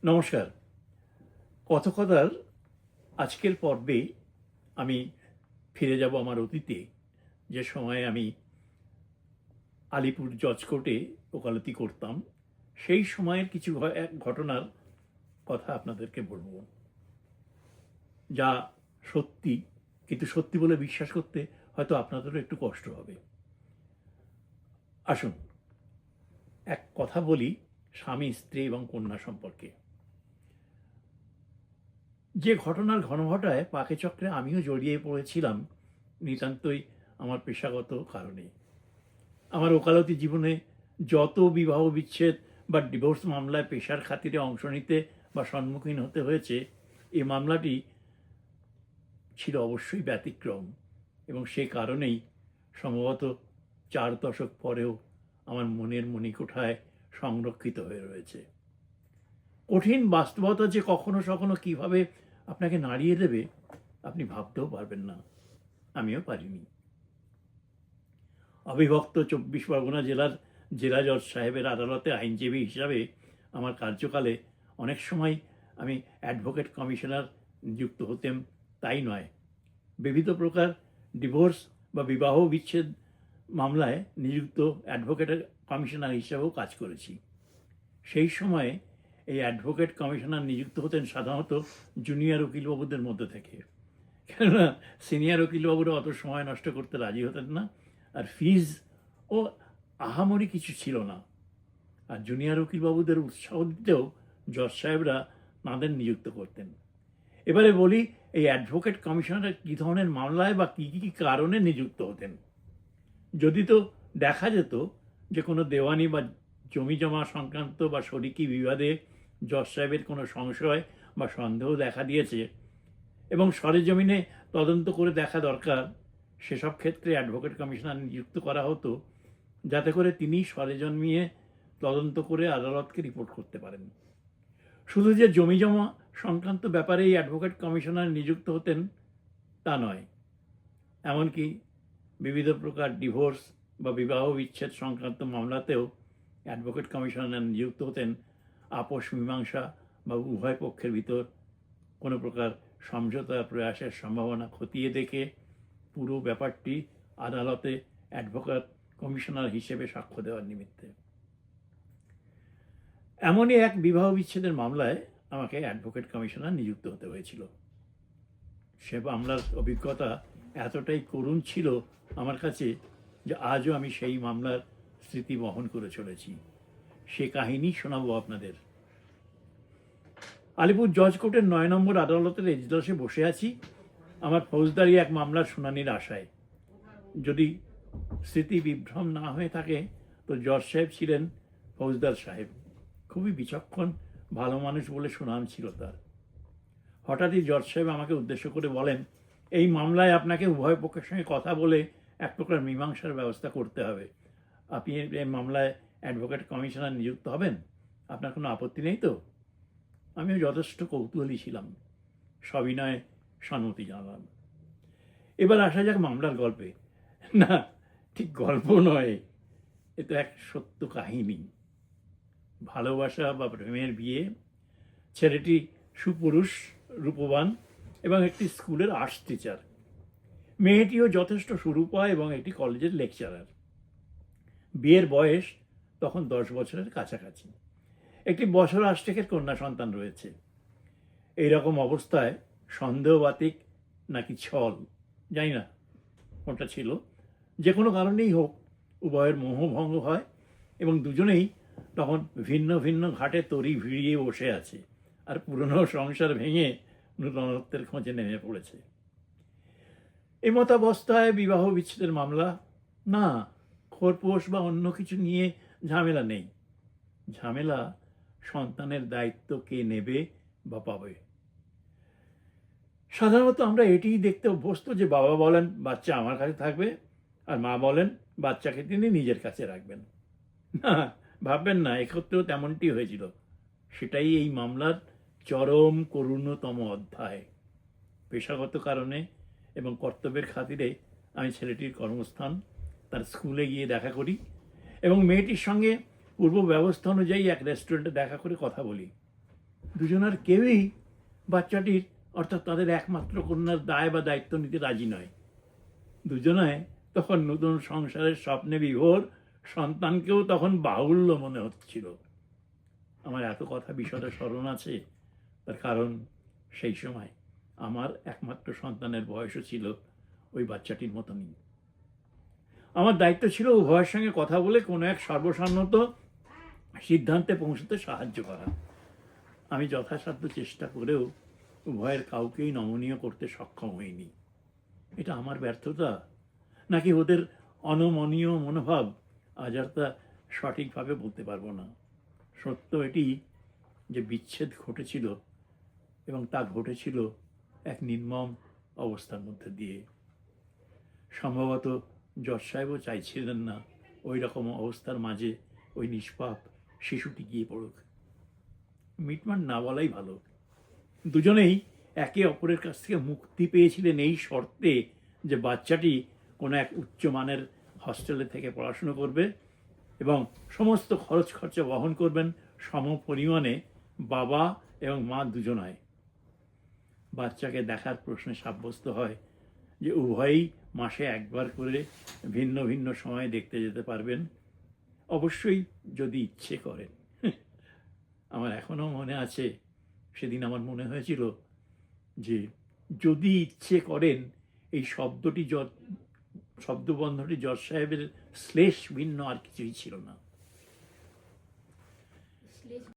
নমস্কার। কথকতার আজকের পর্বে আমি ফিরে যাব আমার অতীতে, যে সময়ে আমি আলিপুর জজ কোর্টে ওকালতি করতাম। সেই সময়ের কিছু এক ঘটনার কথা আপনাদেরকে বলব, যা সত্যি, কিন্তু সত্যি বলে বিশ্বাস করতে হয়তো আপনাদেরও একটু কষ্ট হবে। আসুন, এক কথা বলি স্বামী, স্ত্রী এবং কন্যা সম্পর্কে। যে ঘটনার ঘনঘটায় পাকে-চক্রে আমিও জড়িয়ে পড়েছিলাম নিতান্তই আমার পেশাগত কারণে। আমার ওকালতি জীবনে যত বিবাহ বিচ্ছেদ বা ডিভোর্স মামলায় পেশার খাতিরে অংশ নিতে বা সম্মুখীন হতে হয়েছে, এই মামলাটি ছিল অবশ্যই ব্যতিক্রম, এবং সে কারণেই সম্ভবত 4 দশক পরেও আমার মনের মণিকোঠায় সংরক্ষিত হয়ে রয়েছে। কঠিন বাস্তবতা যে কখনো সখনো কিভাবে আপনাকে নাড়িয়ে দেবে আপনি ভাবতেও পারবেন না, আমিও পারিনি। অবিভক্ত 24 পরগনা জেলার জেলা জজ সাহেবের আদালতে আইনজীবী হিসাবে আমার কার্যকালে অনেক সময় আমি অ্যাডভোকেট কমিশনার নিযুক্ত হতেম, তাই নয়, বিবিধ প্রকার ডিভোর্স বা বিবাহ বিচ্ছেদ মামলায় নিযুক্ত অ্যাডভোকেট কমিশনার হিসাবেও কাজ করেছি। সেই সময়ে এই অ্যাডভোকেট কমিশনার নিযুক্ত হতেন সাধারণত জুনিয়র উকিলবাবুদের মধ্যে থেকে, কেননা সিনিয়র উকিলবাবুরা অত সময় নষ্ট করতে রাজি হতেন না, আর ফিজ ও আহামরি কিছু ছিল না। আর জুনিয়র উকিলবাবুদের উৎসাহ দিতেও জজ সাহেবরা তাঁদের নিযুক্ত করতেন। এবারে বলি, এই অ্যাডভোকেট কমিশনার কী ধরনের মামলায় বা কী কী কারণে নিযুক্ত হতেন। যদি তো দেখা যেত যে কোনো দেওয়ানি বা জমি জমা সংক্রান্ত বা শরিকি বিবাদে জজ সাহেবের কোনো সংশয় বা সন্দেহ দেখা দিয়েছে এবং সরেজমিনে তদন্ত করে দেখা দরকার, সেসব ক্ষেত্রে অ্যাডভোকেট কমিশনার নিযুক্ত করা হতো, যাতে করে তিনি সরেজমিনে তদন্ত করে আদালতকে রিপোর্ট করতে পারেন। শুধু যে জমি জমা সংক্রান্ত ব্যাপারেই অ্যাডভোকেট কমিশনার নিযুক্ত হতেন তা নয়, এমনকি বিবিধ প্রকার ডিভোর্স বা বিবাহ বিচ্ছেদ সংক্রান্ত মামলাতেও অ্যাডভোকেট কমিশনার নিযুক্ত হতেন আপোষ মীমাংসা বা উভয় পক্ষের ভিতর কোনো প্রকার সমঝোতার প্রয়াসের সম্ভাবনা খতিয়ে দেখে পুরো ব্যাপারটি আদালতে অ্যাডভোকেট কমিশনার হিসেবে সাক্ষ্য দেওয়ার নিমিত্তে। এমনই এক বিবাহ বিচ্ছেদের মামলায় আমাকে অ্যাডভোকেট কমিশনার নিযুক্ত হতে হয়েছিল। সে মামলার অভিজ্ঞতা এতটাই করুণ ছিল আমার কাছে যে আজও আমি সেই মামলার স্মৃতি বহন করে চলেছি। সে কাহিনী শোনাবো আপনাদের। আলিপুর জজ কোর্টের 9 নম্বর আদালতের এজলাসে বসে আছি আমার ফৌজদারি এক মামলার শুনানির আশায়। যদি স্মৃতি বিভ্রম না হয়ে থাকে তো জজ সাহেব ছিলেন ফৌজদার সাহেব, খুবই বিচক্ষণ, ভালো মানুষ বলে সুনাম ছিল তার। হঠাৎই জজ সাহেব আমাকে উদ্দেশ্য করে বলেন, এই মামলায় আপনাকে উভয় পক্ষের সঙ্গে কথা বলে এক প্রকার মীমাংসার ব্যবস্থা করতে হবে। আপনি এই মামলায় অ্যাডভোকেট কমিশনার নিযুক্ত হবেন, আপনার কোনো আপত্তি নেই তো? আমিও যথেষ্ট কৌতূহলী ছিলাম, সবিনয়ে সম্মতি জানালাম। এবার আসা যাক মামলার গল্পে। না, ঠিক গল্প নয়, এ তো এক সত্য কাহিনী। ভালোবাসা বা প্রেমের বিয়ে। ছেলেটি সুপুরুষ, রূপবান এবং একটি স্কুলের আর্টস টিচার। মেয়েটিও যথেষ্ট সুরূপা এবং একটি কলেজের লেকচারার। বিয়ের বয়স তখন 10 বছরের কাছাকাছি। একটি বছর আষ্টেকের কন্যা সন্তান রয়েছে। এইরকম অবস্থায় সন্দেহবাতিক নাকি ছল, জানি না কোনটা ছিল, যে কোনো কারণেই হোক উভয়ের মোহভঙ্গ হয় এবং দুজনেই তখন ভিন্ন ভিন্ন ঘাটে তরি ভিড়িয়ে বসে আছে আর পুরনো সংসার ভেঙে নূতনত্বের খোঁজে নেমে পড়েছে। এই মতাবস্থায় বিবাহ বিচ্ছেদের মামলা না, খোরপোশ বা অন্য কিছু নিয়ে ঝামেলা নেই। ঝামেলা সন্তানের দায়িত্ব কে নেবে বা পাবে। সাধারণত আমরা এটিই দেখতে অভ্যস্ত যে বাবা বলেন বাচ্চা আমার কাছে থাকবে, আর মা বলেন বাচ্চাকে তিনি নিজের কাছে রাখবেন। না, ভাববেন না, এক্ষেত্রেও তেমনটি হয়েছিল। সেটাই এই মামলার চরম করুণতম অধ্যায়। পেশাগত কারণে এবং কর্তব্যের খাতিরে আমি ছেলেটির কর্মস্থান তার স্কুলে গিয়ে দেখা করি এবং মেয়েটির সঙ্গে পূর্ব ব্যবস্থা অনুযায়ী এক রেস্টুরেন্টে দেখা করে কথা বলি। দুজনের কেউই বাচ্চাটির অর্থাৎ তাদের একমাত্র কন্যার দায় বা দায়িত্ব নিতে রাজি নয়। দুজনায় তখন নতুন সংসারের স্বপ্নে বিভোর, সন্তানকেও তখন বাহুল্য মনে হচ্ছিল। আমার এত কথা বিশদে স্মরণ আছে, তার কারণ সেই সময় আমার একমাত্র সন্তানের বয়সও ছিল ওই বাচ্চাটির মতনই। আমার দায়িত্ব ছিল উভয়ের সঙ্গে কথা বলে কোনো এক সর্বসম্মত সিদ্ধান্তে পৌঁছতে সাহায্য করা। আমি যথাসাধ্য চেষ্টা করেও উভয়ের কাউকেই নমনীয় করতে সক্ষম হইনি। এটা আমার ব্যর্থতা নাকি ওদের অনমনীয় মনোভাব, আজ আর তা সঠিকভাবে বলতে পারবো না। সত্য এটি যে বিচ্ছেদ ঘটেছিল, এবং তা ঘটেছিল এক নির্মম অবস্থার মধ্যে দিয়ে। সম্ভবত জজ সাহেবও চাইছিলেন না ওই রকম অবস্থার মাঝে ওই নিষ্পাপ শিশুটি গিয়ে পড়ুক। মিটমাট না বলাই ভালো। দুজনেই একে অপরের কাছ থেকে মুক্তি পেয়েছিলেন এই শর্তে যে বাচ্চাটি কোনো এক উচ্চমানের হস্টেলে থেকে পড়াশুনো করবে এবং সমস্ত খরচ খরচা বহন করবেন সম পরিমাণে বাবা এবং মা দুজনায়। বাচ্চাকে দেখার প্রশ্নে সাব্যস্ত হয় যে উভয়ই মাসে একবার করে ভিন্ন ভিন্ন সময়ে দেখতে যেতে পারবেন, অবশ্যই যদি ইচ্ছে করেন। আমার এখনও মনে আছে, সেদিন আমার মনে হয়েছিল যে যদি ইচ্ছে করেন, এই শব্দবন্ধটি জজ সাহেবের শ্লেষ ভিন্ন আর কিছুই ছিল না।